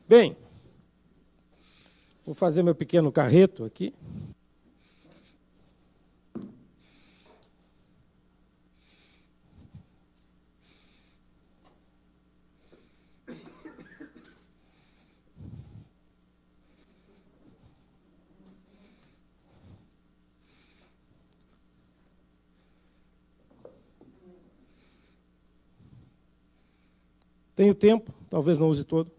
Bem, vou fazer meu pequeno carreto aqui. Tenho tempo, talvez não use todo.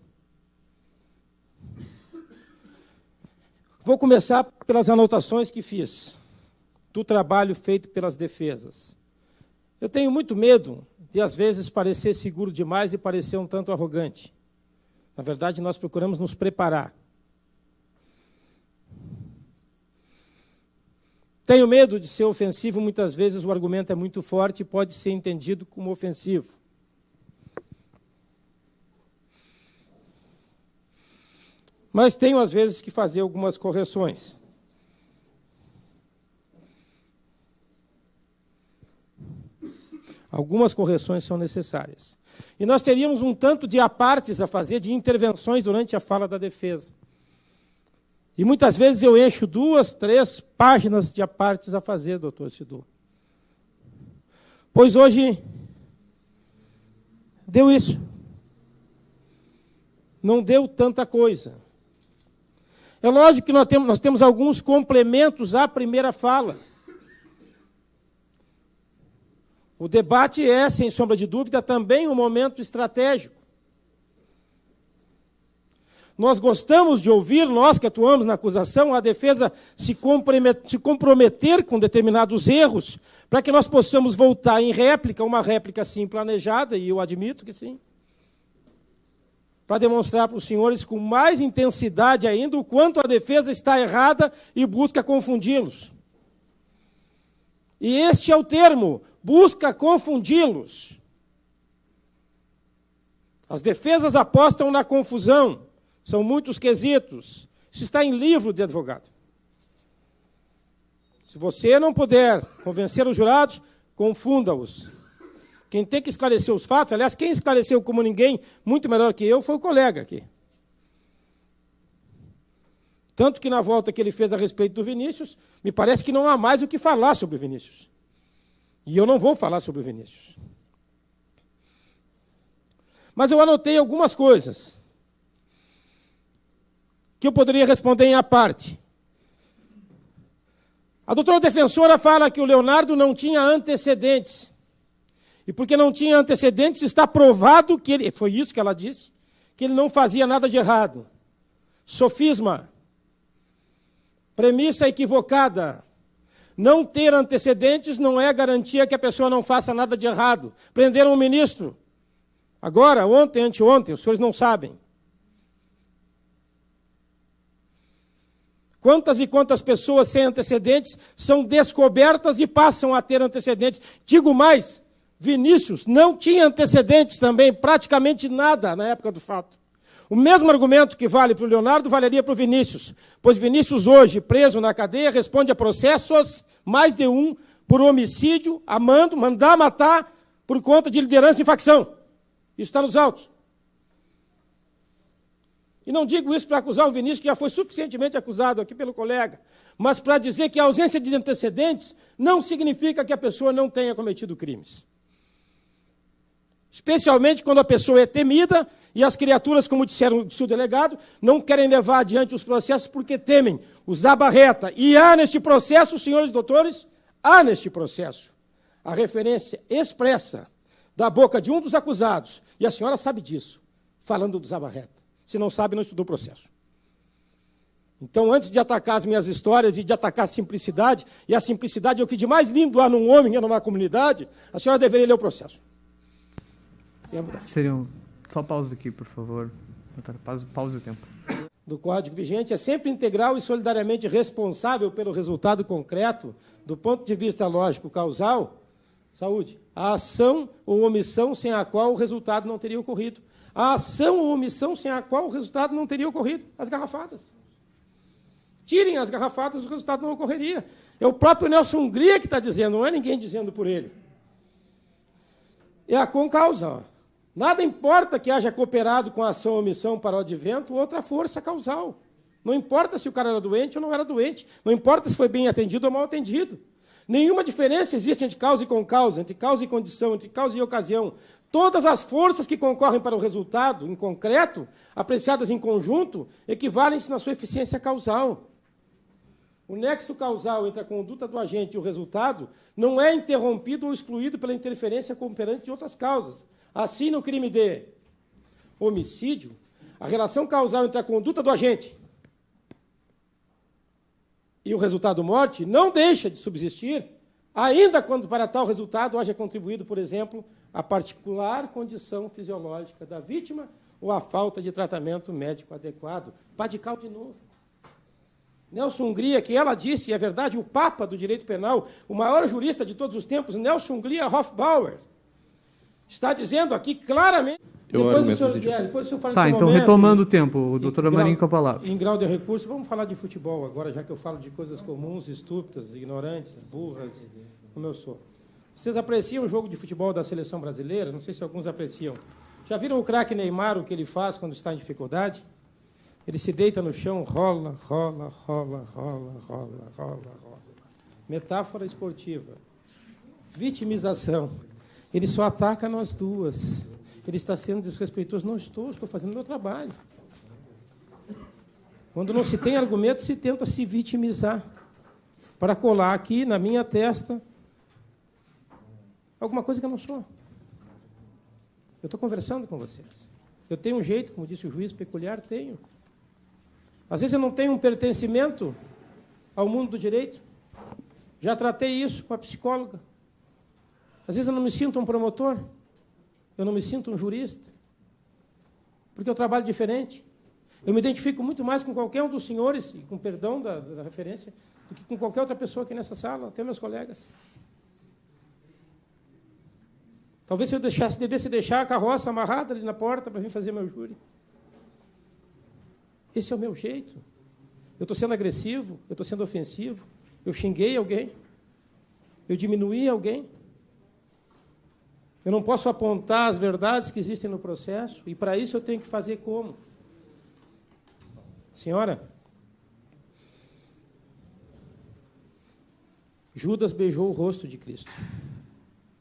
Vou começar pelas anotações que fiz do trabalho feito pelas defesas. Eu tenho muito medo de, às vezes, parecer seguro demais e parecer um tanto arrogante. Na verdade, nós procuramos nos preparar. Tenho medo de ser ofensivo, muitas vezes o argumento é muito forte e pode ser entendido como ofensivo. Mas tenho, às vezes, que fazer algumas correções. Algumas correções são necessárias. E nós teríamos um tanto de apartes a fazer, de intervenções durante a fala da defesa. E muitas vezes eu encho 2, 3 páginas de apartes a fazer, doutor Sidu. Pois hoje deu isso. Não deu tanta coisa. É lógico que nós temos alguns complementos à primeira fala. O debate é, sem sombra de dúvida, também um momento estratégico. Nós gostamos de ouvir, nós que atuamos na acusação, a defesa se comprometer com determinados erros, para que nós possamos voltar em réplica, uma réplica sim planejada, e eu admito que sim, para demonstrar para os senhores com mais intensidade ainda o quanto a defesa está errada e busca confundi-los. E este é o termo, busca confundi-los. As defesas apostam na confusão, são muitos quesitos. Isso está em livro de advogado. Se você não puder convencer os jurados, confunda-os. Quem tem que esclarecer os fatos, aliás, quem esclareceu como ninguém, muito melhor que eu, foi o colega aqui. Tanto que na volta que ele fez a respeito do Vinícius, me parece que não há mais o que falar sobre o Vinícius. E eu não vou falar sobre o Vinícius. Mas eu anotei algumas coisas que eu poderia responder em à parte. A doutora defensora fala que o Leonardo não tinha antecedentes. E porque não tinha antecedentes, está provado que ele, foi isso que ela disse, que ele não fazia nada de errado. Sofisma. Premissa equivocada. Não ter antecedentes não é garantia que a pessoa não faça nada de errado. Prenderam um ministro. Agora, ontem, anteontem, os senhores não sabem. Quantas e quantas pessoas sem antecedentes são descobertas e passam a ter antecedentes. Digo mais, Vinícius não tinha antecedentes também, praticamente nada na época do fato. O mesmo argumento que vale para o Leonardo valeria para o Vinícius, pois Vinícius hoje, preso na cadeia, responde a processos, mais de um, por homicídio, mandar matar, por conta de liderança em facção. Isso está nos autos. E não digo isso para acusar o Vinícius, que já foi suficientemente acusado aqui pelo colega, mas para dizer que a ausência de antecedentes não significa que a pessoa não tenha cometido crimes. Especialmente quando a pessoa é temida e as criaturas, como disseram o delegado, não querem levar adiante os processos porque temem usar barreta. E há neste processo, senhores doutores, há neste processo a referência expressa da boca de um dos acusados, e a senhora sabe disso, falando do usar barreta. Se não sabe, não estudou o processo. Então, antes de atacar as minhas histórias e de atacar a simplicidade, e a simplicidade é o que de mais lindo há num homem e numa comunidade, a senhora deveria ler o processo. Só pausa aqui, por favor. Pause o tempo. Do Código vigente é sempre integral e solidariamente responsável pelo resultado concreto, do ponto de vista lógico causal, saúde, a ação ou omissão sem a qual o resultado não teria ocorrido. A ação ou omissão sem a qual o resultado não teria ocorrido. As garrafadas. Tirem as garrafadas, o resultado não ocorreria. É o próprio Nelson Hungria que está dizendo, não é ninguém dizendo por ele. É a concausa. Nada importa que haja cooperado com a ação ou omissão para o advento ou outra força causal. Não importa se o cara era doente ou não era doente. Não importa se foi bem atendido ou mal atendido. Nenhuma diferença existe entre causa e concausa, entre causa e condição, entre causa e ocasião. Todas as forças que concorrem para o resultado, em concreto, apreciadas em conjunto, equivalem-se na sua eficiência causal. O nexo causal entre a conduta do agente e o resultado não é interrompido ou excluído pela interferência cooperante de outras causas. Assim, no crime de homicídio, a relação causal entre a conduta do agente e o resultado morte não deixa de subsistir, ainda quando para tal resultado haja contribuído, por exemplo, a particular condição fisiológica da vítima ou a falta de tratamento médico adequado. Padical de novo. Nelson Hungria, que ela disse, e é verdade, o papa do direito penal, o maior jurista de todos os tempos, Nelson Hungria Hofbauer, está dizendo aqui claramente... Depois o senhor fala tá, então, retomando o tempo, o doutor Amarim com a palavra. Em grau de recurso, vamos falar de futebol agora, já que eu falo de coisas comuns, estúpidas, ignorantes, burras, como eu sou. Vocês apreciam o jogo de futebol da seleção brasileira? Não sei se alguns apreciam. Já viram o craque Neymar, o que ele faz quando está em dificuldade? Ele se deita no chão, rola, rola, rola, rola, rola, rola, rola. Metáfora esportiva. Vitimização. Ele só ataca nós duas. Ele está sendo desrespeitoso. Não estou fazendo meu trabalho. Quando não se tem argumento, se tenta se vitimizar para colar aqui na minha testa alguma coisa que eu não sou. Eu estou conversando com vocês. Eu tenho um jeito, como disse o juiz, peculiar, tenho. Às vezes eu não tenho um pertencimento ao mundo do direito. Já tratei isso com a psicóloga. Às vezes eu não me sinto um promotor. Eu não me sinto um jurista, porque eu trabalho diferente. Eu me identifico muito mais com qualquer um dos senhores, e com perdão da referência, do que com qualquer outra pessoa aqui nessa sala, até meus colegas. Talvez eu devesse deixar a carroça amarrada ali na porta para vir fazer meu júri. Esse é o meu jeito. Eu estou sendo agressivo, eu estou sendo ofensivo, eu xinguei alguém, eu diminuí alguém. Eu não posso apontar as verdades que existem no processo, e para isso eu tenho que fazer como? Senhora, Judas beijou o rosto de Cristo.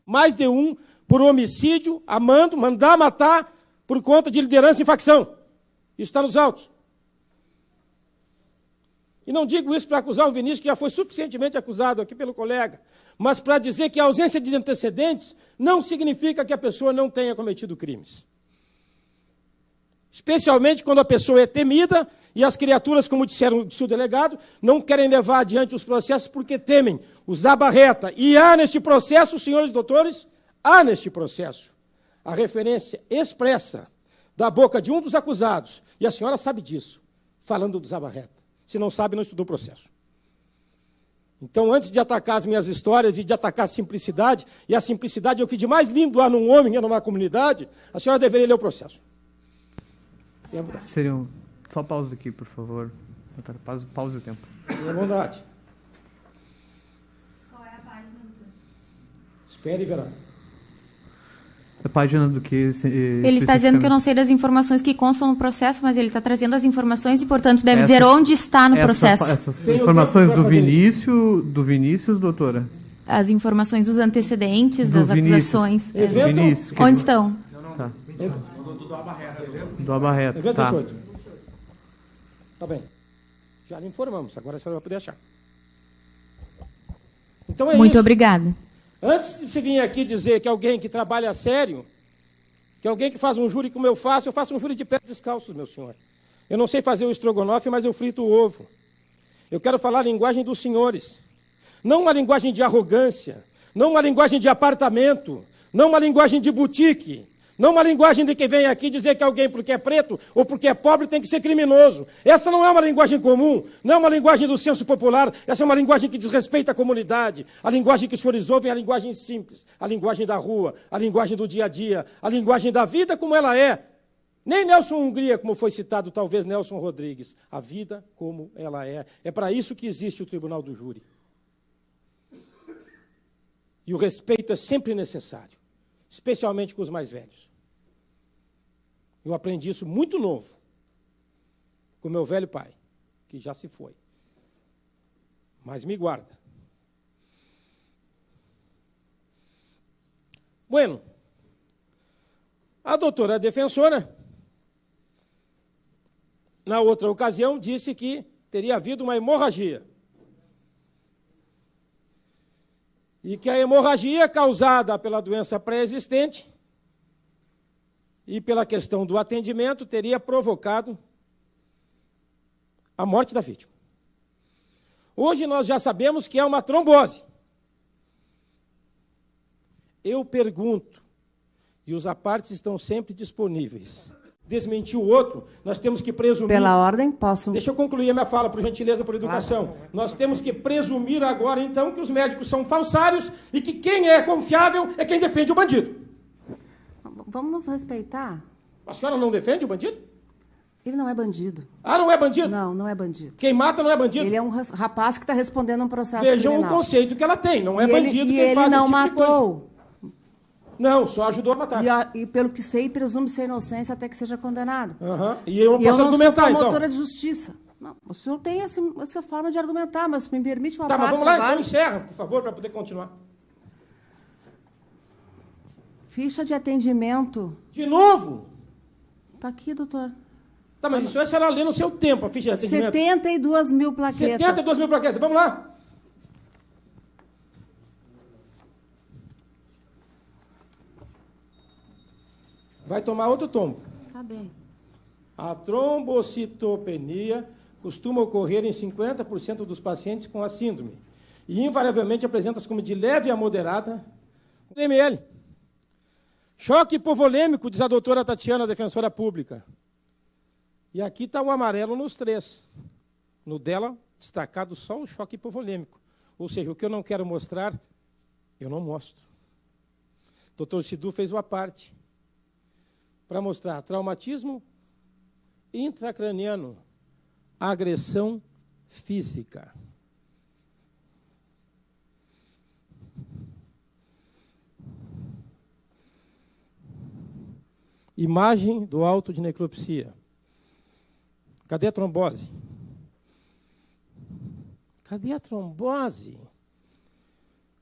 Mais de um por homicídio, mandar matar por conta de liderança em facção. Isso está nos autos. E não digo isso para acusar o Vinícius, que já foi suficientemente acusado aqui pelo colega, mas para dizer que a ausência de antecedentes não significa que a pessoa não tenha cometido crimes. Especialmente quando a pessoa é temida e as criaturas, como disse o delegado, não querem levar adiante os processos porque temem usar barreta. E há neste processo, senhores doutores, há neste processo a referência expressa da boca de um dos acusados, e a senhora sabe disso, falando do Zabarreta. Se não sabe, não estudou o processo. Então, antes de atacar as minhas histórias e de atacar a simplicidade, e a simplicidade é o que de mais lindo há num homem e numa comunidade, a senhora deveria ler o processo. Seriam... Só pausa aqui, por favor. Pause o tempo. Tenha bondade. Qual é a página? Espere e verá. A página do que... Ele está dizendo que eu não sei das informações que constam no processo, mas ele está trazendo as informações e, portanto, deve dizer onde está no processo. Essas informações do Vinícius, doutora? As informações dos antecedentes, das acusações. Vinícius, onde estão? Tá. Do Abarreta. Evento tá. 28. Tá bem. Já lhe informamos, agora a senhora vai poder achar. Então é Muito isso. obrigada. Antes de se vir aqui dizer que alguém que trabalha a sério, que alguém que faz um júri como eu faço um júri de pés descalços, meu senhor. Eu não sei fazer o estrogonofe, mas eu frito o ovo. Eu quero falar a linguagem dos senhores. Não uma linguagem de arrogância, não uma linguagem de apartamento, não uma linguagem de boutique, não uma linguagem de quem vem aqui dizer que alguém, porque é preto ou porque é pobre, tem que ser criminoso. Essa não é uma linguagem comum, não é uma linguagem do senso popular, essa é uma linguagem que desrespeita a comunidade. A linguagem que os senhores ouvem é a linguagem simples, a linguagem da rua, a linguagem do dia a dia, a linguagem da vida como ela é. Nem Nelson Hungria, como foi citado, talvez Nelson Rodrigues. A vida como ela é. É para isso que existe o Tribunal do Júri. E o respeito é sempre necessário, especialmente com os mais velhos. Eu aprendi isso muito novo, com meu velho pai, que já se foi. Mas me guarda. Bueno, a doutora defensora, na outra ocasião, disse que teria havido uma hemorragia. E que a hemorragia causada pela doença pré-existente e pela questão do atendimento teria provocado a morte da vítima. Hoje nós já sabemos que é uma trombose. Eu pergunto, e os apartes estão sempre disponíveis. Desmentir o outro, nós temos que presumir... Pela ordem, posso... Deixa eu concluir a minha fala, por gentileza, por educação. Claro. Nós temos que presumir agora, então, que os médicos são falsários e que quem é confiável é quem defende o bandido. Vamos nos respeitar. A senhora não defende o bandido? Ele não é bandido. Ah, não é bandido? Não, não é bandido. Quem mata não é bandido? Ele é um rapaz que está respondendo um processo Vejam criminal. o conceito que ela tem. Não é E bandido ele, quem faz não esse tipo de coisa. matou. Não, só ajudou a matar. E pelo que sei, presume-se a inocência até que seja condenado. E eu não posso argumentar, sou então. promotora de justiça. Não, o senhor tem essa forma de argumentar, mas me permite uma Tá, mas parte vamos lá, agora. então encerra, por favor, para poder continuar. Ficha de atendimento. De novo? Está aqui, doutor. Tá, mas isso é a senhora lê no seu tempo, a ficha de atendimento. 72 mil plaquetas. 72 mil plaquetas, vamos lá. Vai tomar outro tombo. Tá bem. A trombocitopenia costuma ocorrer em 50% dos pacientes com a síndrome e invariavelmente apresenta-se como de leve a moderada ml. Choque hipovolêmico, diz a doutora Tatiana, defensora pública. E aqui está o amarelo nos três. No dela, destacado só o choque hipovolêmico. Ou seja, o que eu não quero mostrar, eu não mostro. O doutor Sidu fez uma parte para mostrar traumatismo intracraniano, agressão física. Imagem do auto de necropsia. Cadê a trombose? Cadê a trombose?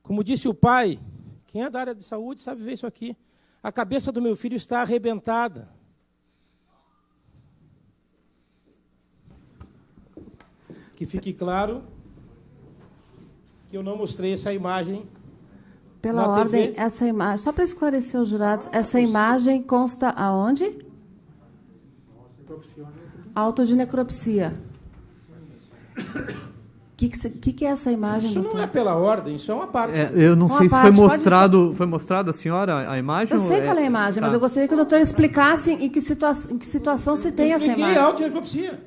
Como disse o pai, quem é da área de saúde sabe ver isso aqui. A cabeça do meu filho está arrebentada. Que fique claro que eu não mostrei essa imagem. Pela na ordem, TV. essa imagem, só para esclarecer os jurados, essa imagem consta aonde? Auto de necropsia. O que é essa imagem, Isso doutor? não é pela ordem, isso é uma parte. Eu não Uma sei se parte, foi mostrado a senhora a imagem? Eu sei qual é a imagem, mas eu gostaria que o doutor explicasse em que situação se tem essa Expliquei imagem. auto de necropsia.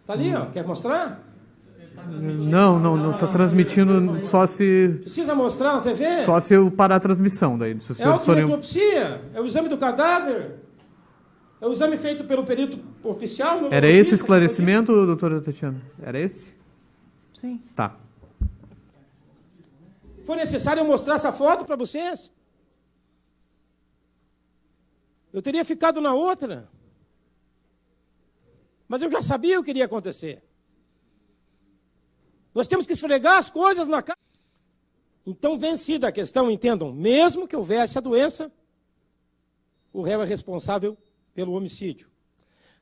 Está ali, ó. Quer mostrar? Não está transmitindo só se Precisa mostrar na TV? só se eu parar a transmissão daí. Se o É senhor forem- autonecropsia, é o exame do cadáver, é o exame feito pelo perito oficial. no Era legista, esse esclarecimento, doutora Tatiana? Era esse? Sim. Tá. Foi necessário eu mostrar essa foto para vocês? Eu teria ficado na outra. Mas eu já sabia o que iria acontecer. Nós temos que esfregar as coisas na cara. Então, vencida a questão, entendam, mesmo que houvesse a doença, o réu é responsável pelo homicídio.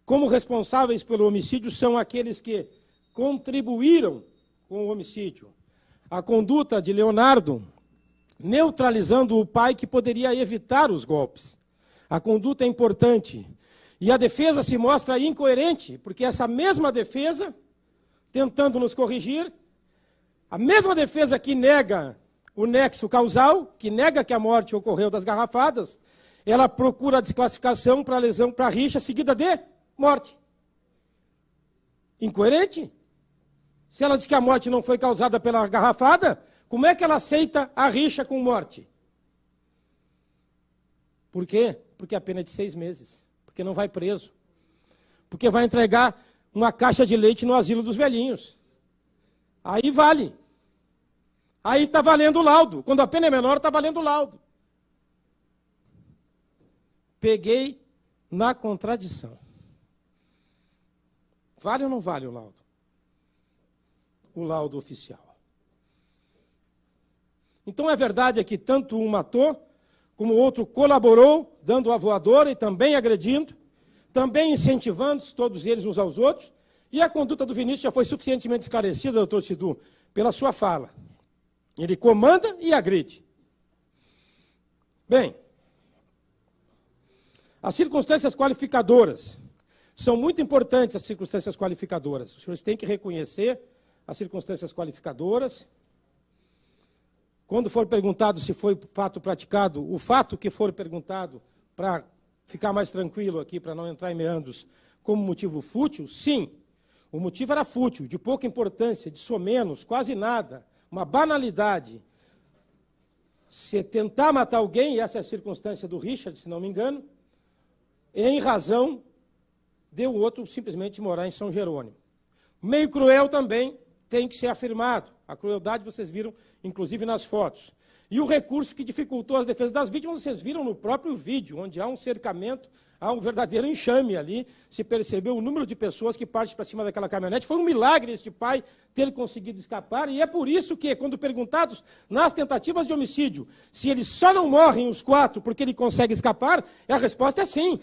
Como responsáveis pelo homicídio são aqueles que contribuíram com o homicídio. A conduta de Leonardo, neutralizando o pai que poderia evitar os golpes. A conduta é importante. E a defesa se mostra incoerente, porque essa mesma defesa, tentando nos corrigir, a mesma defesa que nega o nexo causal, que nega que a morte ocorreu das garrafadas, ela procura a desclassificação para lesão, para rixa seguida de morte. Incoerente? Se ela diz que a morte não foi causada pela garrafada, como é que ela aceita a rixa com morte? Por quê? Porque a pena é de 6 meses. Porque não vai preso. Porque vai entregar uma caixa de leite no asilo dos velhinhos. Aí vale. Aí está valendo o laudo. Quando a pena é menor, está valendo o laudo. Peguei na contradição. Vale ou não vale o laudo? O laudo oficial. Então, é verdade que tanto um matou, como o outro colaborou, dando a voadora e também agredindo, também incentivando todos eles uns aos outros, e a conduta do Vinícius já foi suficientemente esclarecida, doutor Sidu, pela sua fala. Ele comanda e agride. Bem, as circunstâncias qualificadoras. São muito importantes as circunstâncias qualificadoras. Os senhores têm que reconhecer as circunstâncias qualificadoras. Quando for perguntado se foi fato praticado, o fato que for perguntado, para ficar mais tranquilo aqui, para não entrar em meandros, como motivo fútil, sim, o motivo era fútil, de pouca importância, de somenos, quase nada, uma banalidade. Se tentar matar alguém, e essa é a circunstância do Richard, se não me engano, em razão de o outro simplesmente morar em São Jerônimo. Meio cruel também tem que ser afirmado. A crueldade vocês viram, inclusive, nas fotos. E o recurso que dificultou as defesas das vítimas, vocês viram no próprio vídeo, onde há um cercamento, há um verdadeiro enxame ali. Se percebeu o número de pessoas que partem para cima daquela caminhonete. Foi um milagre este pai ter conseguido escapar. E é por isso que, quando perguntados nas tentativas de homicídio, se eles só não morrem os 4 porque ele consegue escapar, a resposta é sim.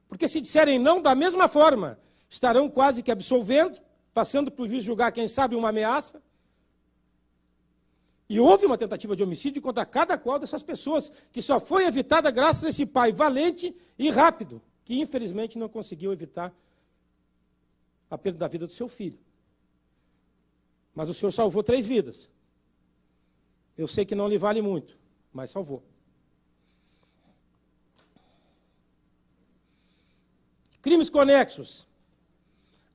Porque se disserem não, da mesma forma, estarão quase que absolvendo, passando por juiz julgar, quem sabe, uma ameaça. E houve uma tentativa de homicídio contra cada qual dessas pessoas, que só foi evitada graças a esse pai valente e rápido, que infelizmente não conseguiu evitar a perda da vida do seu filho. Mas o senhor salvou 3 vidas. Eu sei que não lhe vale muito, mas salvou. Crimes conexos.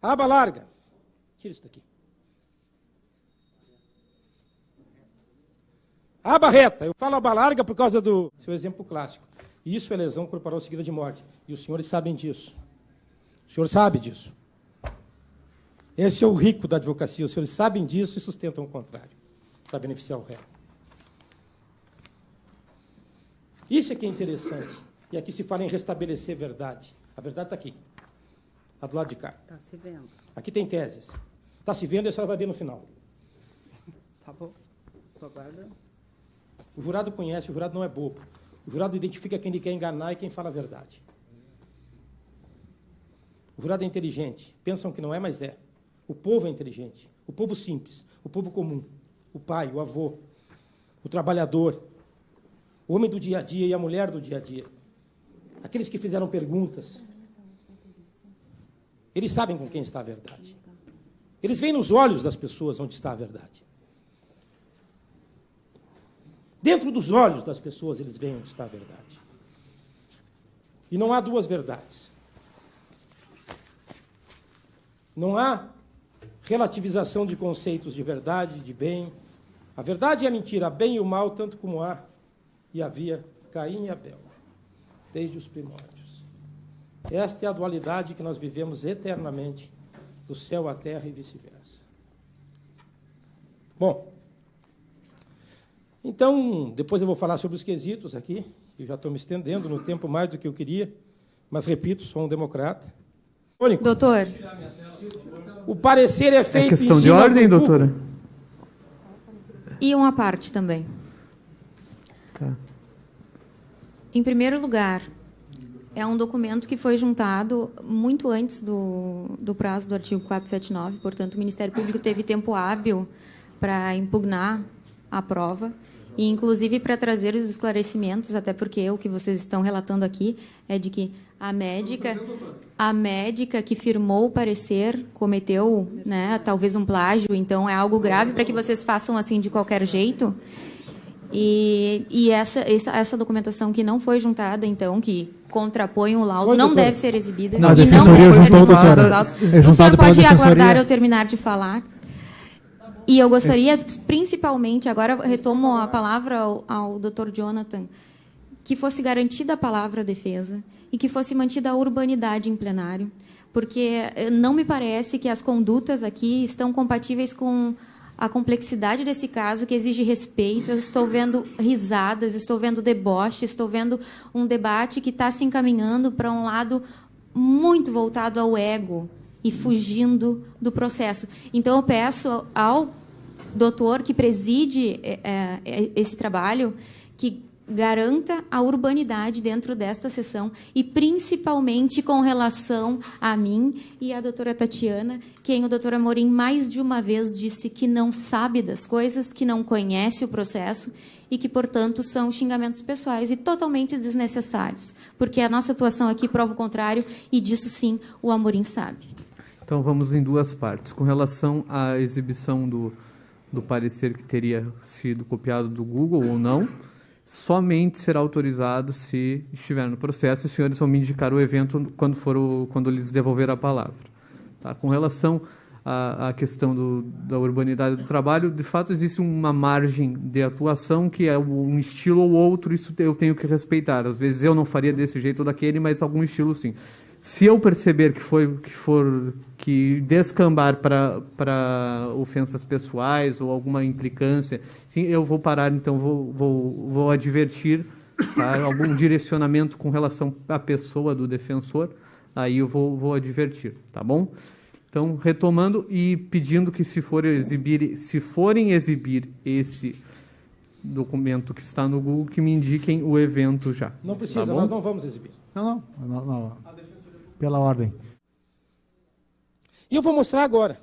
Aba larga. Tira isso daqui. Aba reta. Eu falo aba larga por causa do seu exemplo clássico. Isso é lesão corporal seguida de morte. E os senhores sabem disso. O senhor sabe disso. Esse é o rico da advocacia. Os senhores sabem disso e sustentam o contrário, para beneficiar o réu. Isso é que é interessante. E aqui se fala em restabelecer verdade. A verdade está aqui. Está do lado de cá. Está se vendo. Aqui tem teses. Está se vendo e a senhora vai ver no final. Tá bom. Estou aguardando. O jurado conhece, o jurado não é bobo. O jurado identifica quem ele quer enganar e quem fala a verdade. O jurado é inteligente. Pensam que não é, mas é. O povo é inteligente. O povo simples. O povo comum. O pai, o avô. O trabalhador. O homem do dia a dia e a mulher do dia a dia. Aqueles que fizeram perguntas. Eles sabem com quem está a verdade. Eles veem nos olhos das pessoas onde está a verdade. Dentro dos olhos das pessoas, eles veem onde está a verdade. E não há 2 verdades. Não há relativização de conceitos de verdade, de bem. A verdade e a mentira, a bem e o mal, tanto como há e havia Caim e Abel, desde os primórdios. Esta é a dualidade que nós vivemos eternamente, do céu à terra e vice-versa. Bom, então, depois eu vou falar sobre os quesitos aqui, eu já estou me estendendo no tempo mais do que eu queria, mas, repito, sou um democrata. Único. Doutor. O parecer é feito É questão de ordem, doutora? E uma parte também. Tá. Em primeiro lugar, é um documento que foi juntado muito antes do prazo do artigo 479, portanto, o Ministério Público teve tempo hábil para impugnar a prova e, inclusive, para trazer os esclarecimentos, até porque o que vocês estão relatando aqui é de que a médica que firmou o parecer cometeu, né, talvez um plágio, então é algo grave para que vocês façam assim de qualquer jeito. E essa documentação que não foi juntada, então, que contrapõe o laudo, foi, não doutora? deve ser exibida. Não, a e não defensoria deve ser juntou, divulgada doutora. aos autos. É O senhor juntado pela pode defensoria. aguardar eu terminar de falar. E eu gostaria, principalmente, agora retomo a palavra ao Dr. Jonathan, que fosse garantida a palavra defesa e que fosse mantida a urbanidade em plenário, porque não me parece que as condutas aqui estão compatíveis com a complexidade desse caso, que exige respeito. Eu estou vendo risadas, estou vendo deboche, estou vendo um debate que está se encaminhando para um lado muito voltado ao ego e fugindo do processo. Então, eu peço ao doutor que preside esse trabalho que garanta a urbanidade dentro desta sessão e, principalmente, com relação a mim e à doutora Tatiana, quem o doutor Amorim mais de uma vez disse que não sabe das coisas, que não conhece o processo e que, portanto, são xingamentos pessoais e totalmente desnecessários, porque a nossa atuação aqui prova o contrário e disso, sim, o Amorim sabe. Então, vamos em duas partes. Com relação à exibição do parecer que teria sido copiado do Google ou não, somente será autorizado se estiver no processo. Os senhores vão me indicar o evento quando lhes devolver a palavra. Tá? Com relação à questão da urbanidade do trabalho, de fato, existe uma margem de atuação que é um estilo ou outro, isso eu tenho que respeitar. Às vezes eu não faria desse jeito ou daquele, mas algum estilo sim. Se eu perceber que descambar para ofensas pessoais ou alguma implicância, sim, eu vou parar, então vou advertir, tá? Algum direcionamento com relação à pessoa do defensor, aí eu vou advertir, tá bom? Então, retomando e pedindo que se forem exibir esse documento que está no Google, que me indiquem o evento já. Não precisa, tá, nós não vamos exibir. Não. Pela ordem. E eu vou mostrar agora.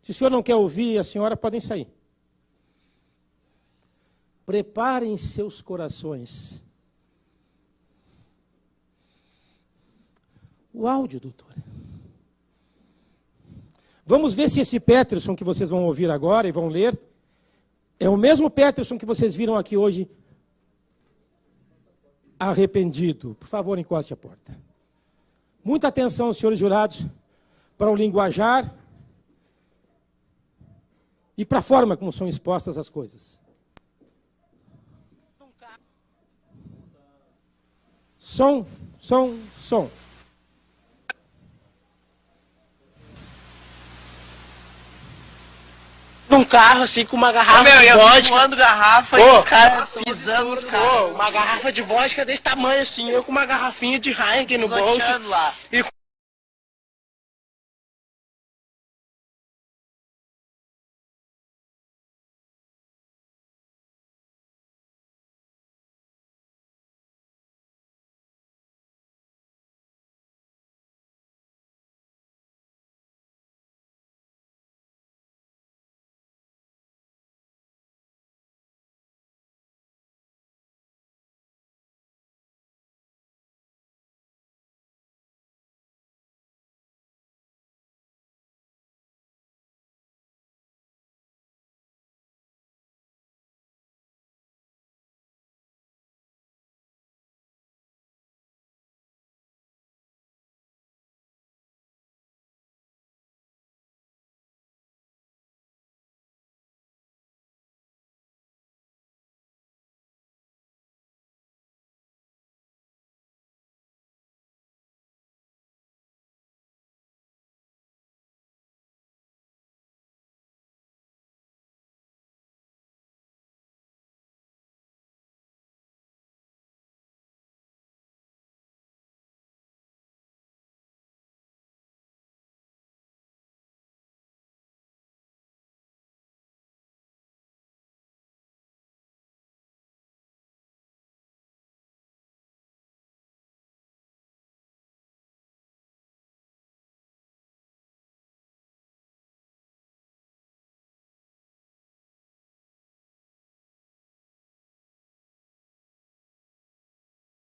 Se o senhor não quer ouvir, a senhora podem sair. Preparem seus corações. O áudio, doutora. Vamos ver se esse Peterson que vocês vão ouvir agora e vão ler é o mesmo Peterson que vocês viram aqui hoje arrependido. Por favor, encoste a porta. Muita atenção, senhores jurados, para o linguajar e para a forma como são expostas as coisas. Som. Num carro, assim, com uma garrafa de vodka. Voando garrafa e os caras pisando nos caras. Uma garrafa de vodka desse tamanho, assim, eu com uma garrafinha de Heineken no bolso. Lá. E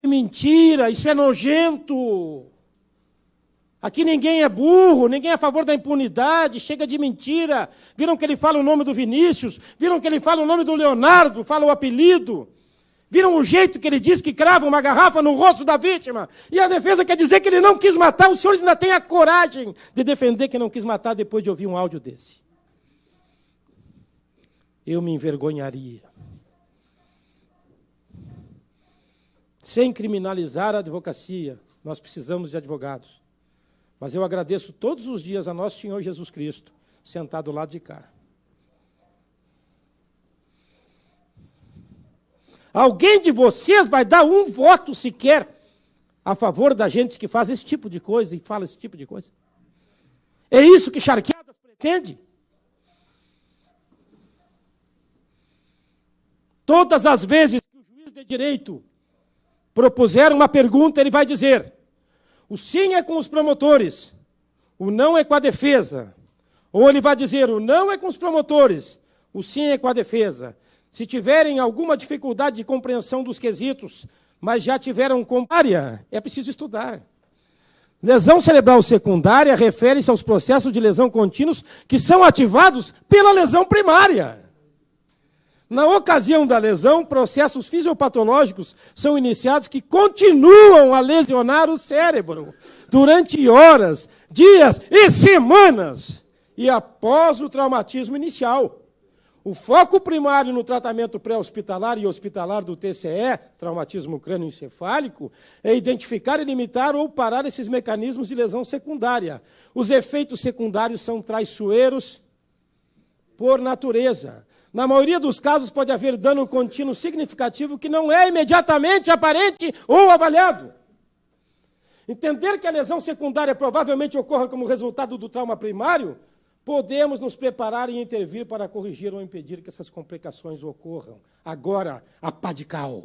mentira, isso é nojento. Aqui ninguém é burro, ninguém é a favor da impunidade, chega de mentira. Viram que ele fala o nome do Vinícius, viram que ele fala o nome do Leonardo, fala o apelido. Viram o jeito que ele diz que crava uma garrafa no rosto da vítima. E a defesa quer dizer que ele não quis matar. Os senhores ainda têm a coragem de defender que não quis matar depois de ouvir um áudio desse. Eu me envergonharia. Sem criminalizar a advocacia, nós precisamos de advogados. Mas eu agradeço todos os dias a nosso Senhor Jesus Cristo, sentado do lado de cá. Alguém de vocês vai dar um voto sequer a favor da gente que faz esse tipo de coisa e fala esse tipo de coisa? É isso que Charqueadas pretende? Todas as vezes que o juiz de direito propuser uma pergunta, ele vai dizer: o sim é com os promotores, o não é com a defesa. Ou ele vai dizer: o não é com os promotores, o sim é com a defesa. Se tiverem alguma dificuldade de compreensão dos quesitos, mas já tiveram área, é preciso estudar. Lesão cerebral secundária refere-se aos processos de lesão contínuos que são ativados pela lesão primária. Na ocasião da lesão, processos fisiopatológicos são iniciados que continuam a lesionar o cérebro durante horas, dias e semanas, e após o traumatismo inicial. O foco primário no tratamento pré-hospitalar e hospitalar do TCE, traumatismo crânioencefálico, é identificar e limitar ou parar esses mecanismos de lesão secundária. Os efeitos secundários são traiçoeiros por natureza. Na maioria dos casos pode haver dano contínuo significativo que não é imediatamente aparente ou avaliado. Entender que a lesão secundária provavelmente ocorra como resultado do trauma primário, podemos nos preparar e intervir para corrigir ou impedir que essas complicações ocorram. Agora, a pá de cal.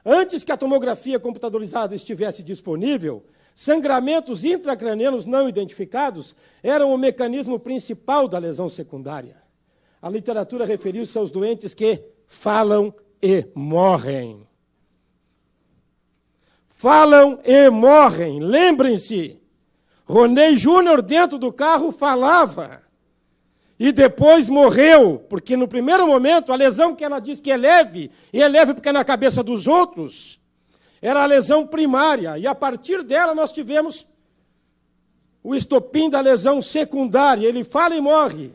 Antes que a tomografia computadorizada estivesse disponível, sangramentos intracranianos não identificados eram o mecanismo principal da lesão secundária. A literatura referiu-se aos doentes que falam e morrem. Falam e morrem. Lembrem-se, Roney Júnior, dentro do carro, falava. E depois morreu, porque no primeiro momento a lesão que ela diz que é leve, e é leve porque é na cabeça dos outros, era a lesão primária. E a partir dela nós tivemos o estopim da lesão secundária. Ele fala e morre.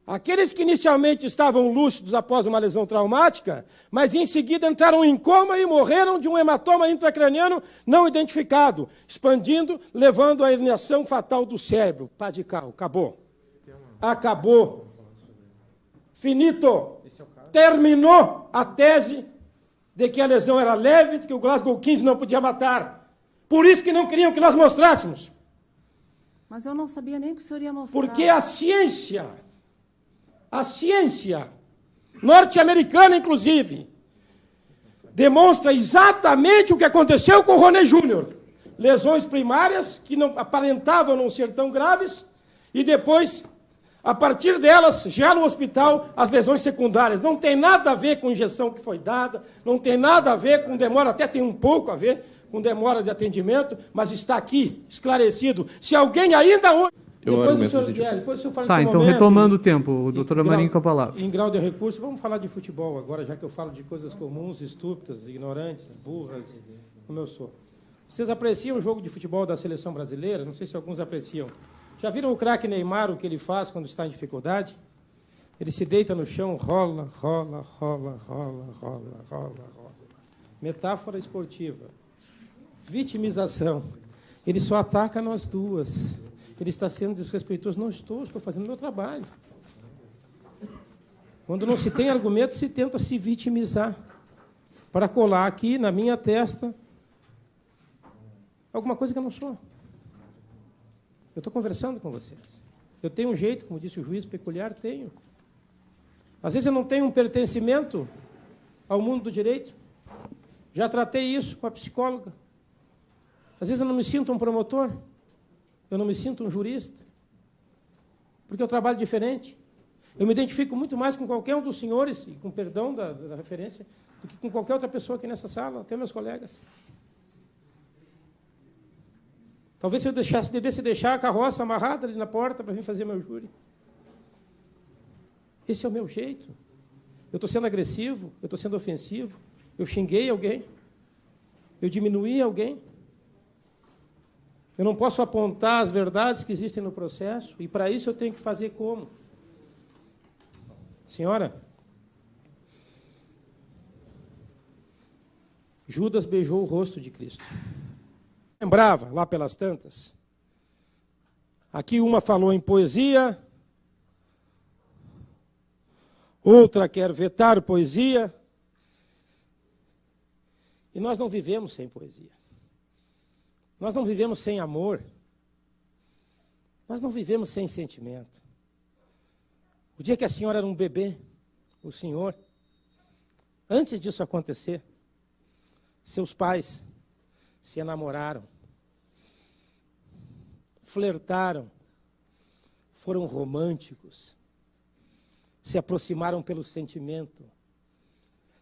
Aqueles que inicialmente estavam lúcidos após uma lesão traumática, mas em seguida entraram em coma e morreram de um hematoma intracraniano não identificado, expandindo, levando à herniação fatal do cérebro. Pá de cal, acabou. Acabou. Finito. Terminou a tese de que a lesão era leve, de que o Glasgow 15 não podia matar. Por isso que não queriam que nós mostrássemos. Mas eu não sabia nem que o senhor ia mostrar. Porque a ciência norte-americana, inclusive, demonstra exatamente o que aconteceu com o Roney Júnior. Lesões primárias que não aparentavam não ser tão graves, e depois, a partir delas, já no hospital, as lesões secundárias. Não tem nada a ver com injeção que foi dada, não tem nada a ver com demora, até tem um pouco a ver com demora de atendimento, mas está aqui, esclarecido. Se alguém ainda hoje... Depois o senhor fala tá, então momento, retomando o tempo, doutora Marinho com a palavra. Em grau de recurso, vamos falar de futebol agora, já que eu falo de coisas comuns, estúpidas, ignorantes, burras, como eu sou. Vocês apreciam o jogo de futebol da seleção brasileira? Não sei se alguns apreciam. Já viram o craque Neymar, o que ele faz quando está em dificuldade? Ele se deita no chão, rola, rola, rola, rola, rola, rola, rola. Metáfora esportiva. Vitimização. Ele só ataca nós duas. Ele está sendo desrespeitoso. Não estou fazendo o meu trabalho. Quando não se tem argumento, se tenta se vitimizar para colar aqui na minha testa alguma coisa que eu não sou. Eu estou conversando com vocês. Eu tenho um jeito, como disse o juiz, peculiar, tenho. Às vezes eu não tenho um pertencimento ao mundo do direito. Já tratei isso com a psicóloga. Às vezes eu não me sinto um promotor. Eu não me sinto um jurista, porque eu trabalho diferente. Eu me identifico muito mais com qualquer um dos senhores, e com perdão da referência, do que com qualquer outra pessoa aqui nessa sala, até meus colegas. Talvez eu devesse deixar a carroça amarrada ali na porta para vir fazer meu júri. Esse é o meu jeito. Eu estou sendo agressivo, eu estou sendo ofensivo, eu xinguei alguém, eu diminuí alguém. Eu não posso apontar as verdades que existem no processo, e para isso eu tenho que fazer como? Senhora, Judas beijou o rosto de Cristo. Lembrava, lá pelas tantas. Aqui uma falou em poesia, Outra quer vetar poesia. E nós não vivemos sem poesia. Nós não vivemos sem amor. Nós não vivemos sem sentimento. O dia que a senhora era um bebê, o senhor, antes disso acontecer, seus pais se enamoraram, flertaram, foram românticos, se aproximaram pelo sentimento,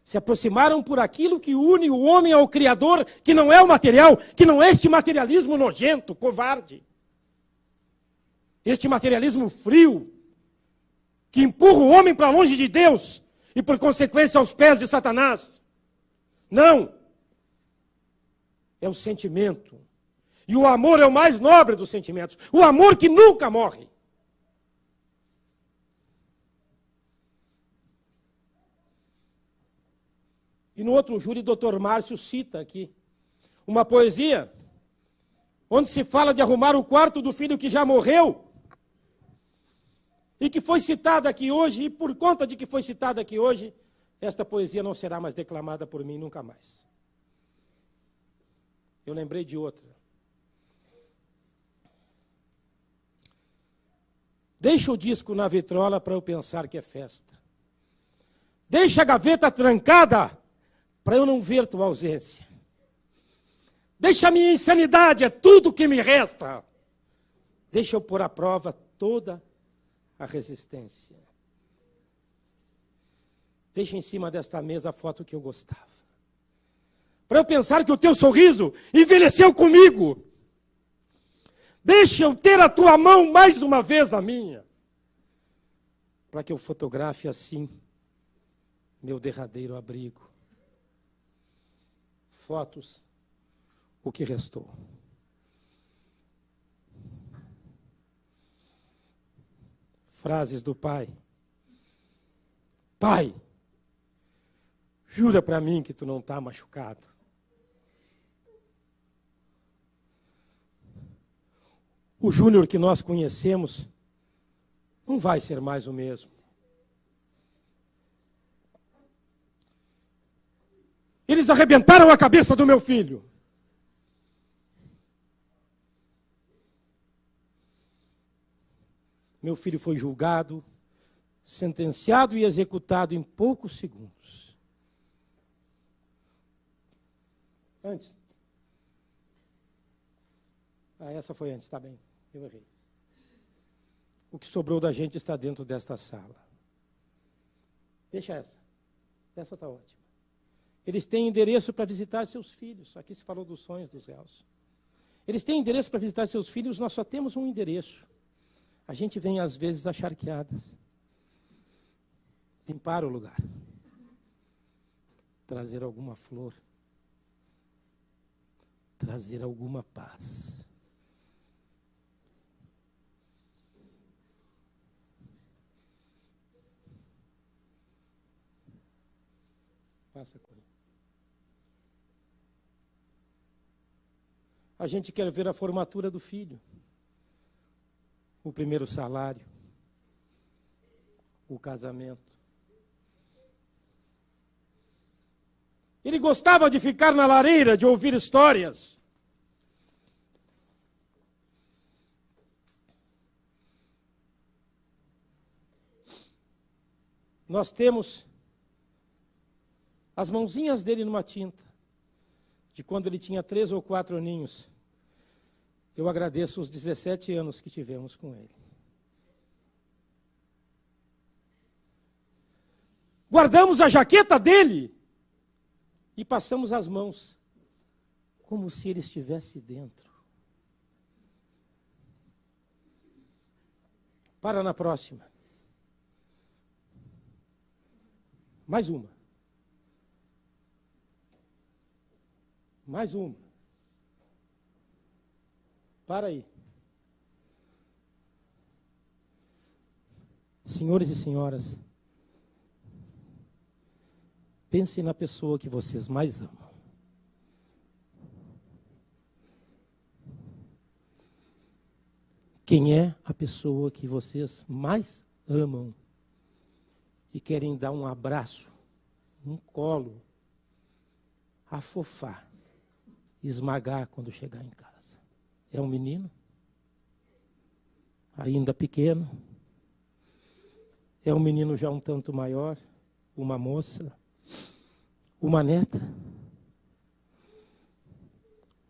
se aproximaram por aquilo que une o homem ao Criador, que não é o material, que não é este materialismo nojento, covarde, este materialismo frio, que empurra o homem para longe de Deus e, por consequência, aos pés de Satanás. Não! É o sentimento. E o amor é o mais nobre dos sentimentos. O amor que nunca morre. E no outro júri, Dr. Márcio cita aqui uma poesia onde se fala de arrumar o quarto do filho que já morreu e que foi citada aqui hoje, e por conta de que foi citada aqui hoje, esta poesia não será mais declamada por mim nunca mais. Eu lembrei de outra. Deixa o disco na vitrola para eu pensar que é festa. Deixa a gaveta trancada para eu não ver tua ausência. Deixa a minha insanidade, é tudo que me resta. Deixa eu pôr à prova toda a resistência. Deixa em cima desta mesa a foto que eu gostava. Para eu pensar que o teu sorriso envelheceu comigo. Deixa eu ter a tua mão mais uma vez na minha. Para que eu fotografe assim meu derradeiro abrigo. Fotos, o que restou. Frases do pai. Pai, jura para mim que tu não está machucado. O Júnior que nós conhecemos não vai ser mais o mesmo. Eles arrebentaram a cabeça do meu filho. Meu filho foi julgado, sentenciado e executado em poucos segundos. Antes. Essa foi antes, está bem, eu errei. O que sobrou da gente está dentro desta sala. Deixa essa. Essa está ótima. Eles têm endereço para visitar seus filhos. Aqui se falou dos sonhos dos réus. Eles têm endereço para visitar seus filhos, nós só temos um endereço. A gente vem, às vezes, a charqueadas. Limpar o lugar. Trazer alguma flor. Trazer alguma paz. Passa com ele. A gente quer ver a formatura do filho. O primeiro salário, o casamento. Ele gostava de ficar na lareira, de ouvir histórias. Nós temos as mãozinhas dele numa tinta, de quando ele tinha 3 ou 4 aninhos. Eu agradeço os 17 anos que tivemos com ele. Guardamos a jaqueta dele e passamos as mãos, como se ele estivesse dentro. Para na próxima. Mais uma. Mais uma. Para aí. Senhores e senhoras, pensem na pessoa que vocês mais amam. Quem é a pessoa que vocês mais amam? e querem dar um abraço, um colo, afofar, esmagar quando chegar em casa. É um menino, ainda pequeno, é um menino já um tanto maior, uma moça, uma neta,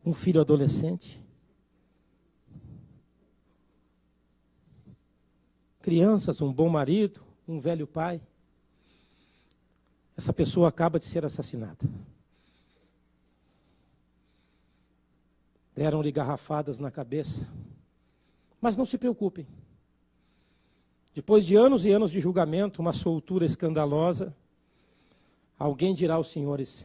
um filho adolescente, crianças, um bom marido, um velho pai. Essa pessoa acaba de ser assassinada. Deram-lhe garrafadas na cabeça. Mas não se preocupem. Depois de anos e anos de julgamento, uma soltura escandalosa, alguém dirá aos senhores: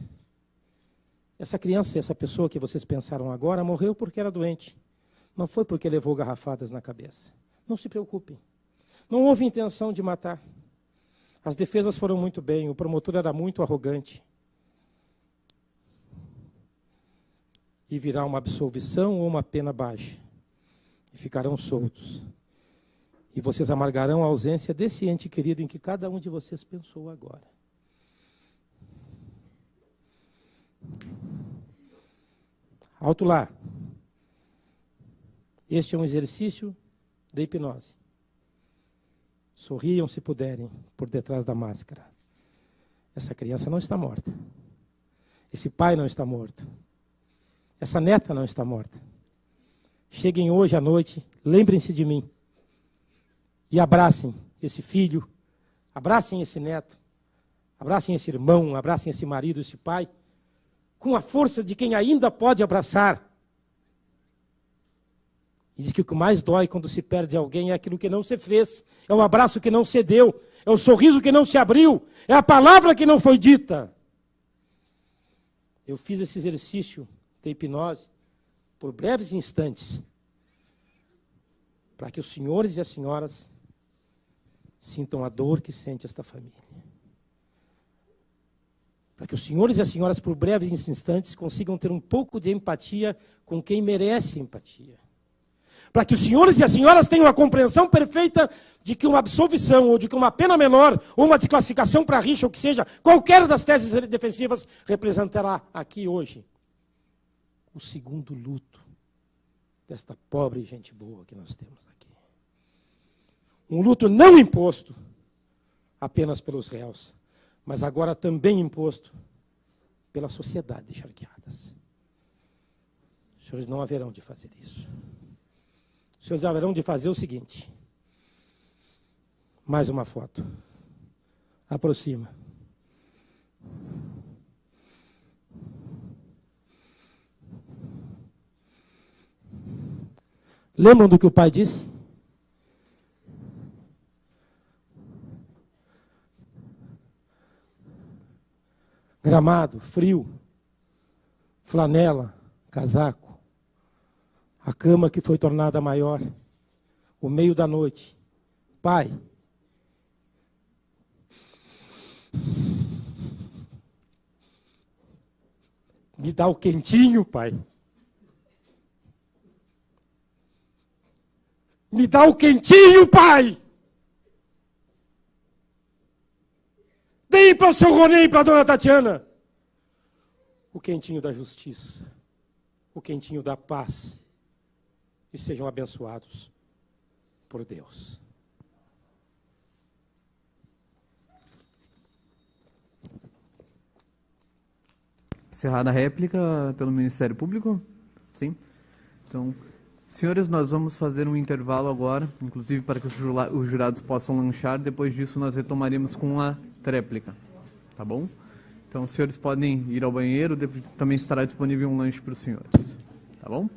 essa criança, essa pessoa que vocês pensaram agora, morreu porque era doente. Não foi porque levou garrafadas na cabeça. Não se preocupem. Não houve intenção de matar. As defesas foram muito bem, o promotor era muito arrogante. E virá uma absolvição ou uma pena baixa. E ficarão soltos. E vocês amargarão a ausência desse ente querido em que cada um de vocês pensou agora. Alto lá. Este é um exercício de hipnose. Sorriam se puderem por detrás da máscara. Essa criança não está morta. Esse pai não está morto. Essa neta não está morta. Cheguem hoje à noite, lembrem-se de mim. E abracem esse filho, abracem esse neto, abracem esse irmão, abracem esse marido, esse pai, com a força de quem ainda pode abraçar. E diz que o que mais dói quando se perde alguém é aquilo que não se fez, é o abraço que não se deu, é o sorriso que não se abriu, é a palavra que não foi dita. Eu fiz esse exercício de hipnose por breves instantes, para que os senhores e as senhoras sintam a dor que sente esta família. Para que os senhores e as senhoras, por breves instantes, consigam ter um pouco de empatia com quem merece empatia. Para que os senhores e as senhoras tenham a compreensão perfeita de que uma absolvição, ou de que uma pena menor, ou uma desclassificação para rixa, ou que seja, qualquer das teses defensivas, representará aqui hoje o segundo luto desta pobre gente boa que nós temos aqui. Um luto não imposto apenas pelos réus, mas agora também imposto pela sociedade de charqueadas. Os senhores não haverão de fazer isso. Os senhores haverão de fazer o seguinte. Mais uma foto. Aproxima. Lembram do que o pai disse? Gramado, frio, flanela, casaco, a cama que foi tornada maior, o meio da noite. Pai, me dá o quentinho, pai. Me dá o quentinho, pai. Dê para o seu Ronei e para a dona Tatiana o quentinho da justiça, o quentinho da paz. E sejam abençoados por Deus. Encerrada a réplica pelo Ministério Público? Sim. Então, senhores, nós vamos fazer um intervalo agora, inclusive para que os jurados possam lanchar. Depois disso, nós retomaremos com a tréplica. Tá bom? Então, os senhores podem ir ao banheiro, também estará disponível um lanche para os senhores. Tá bom?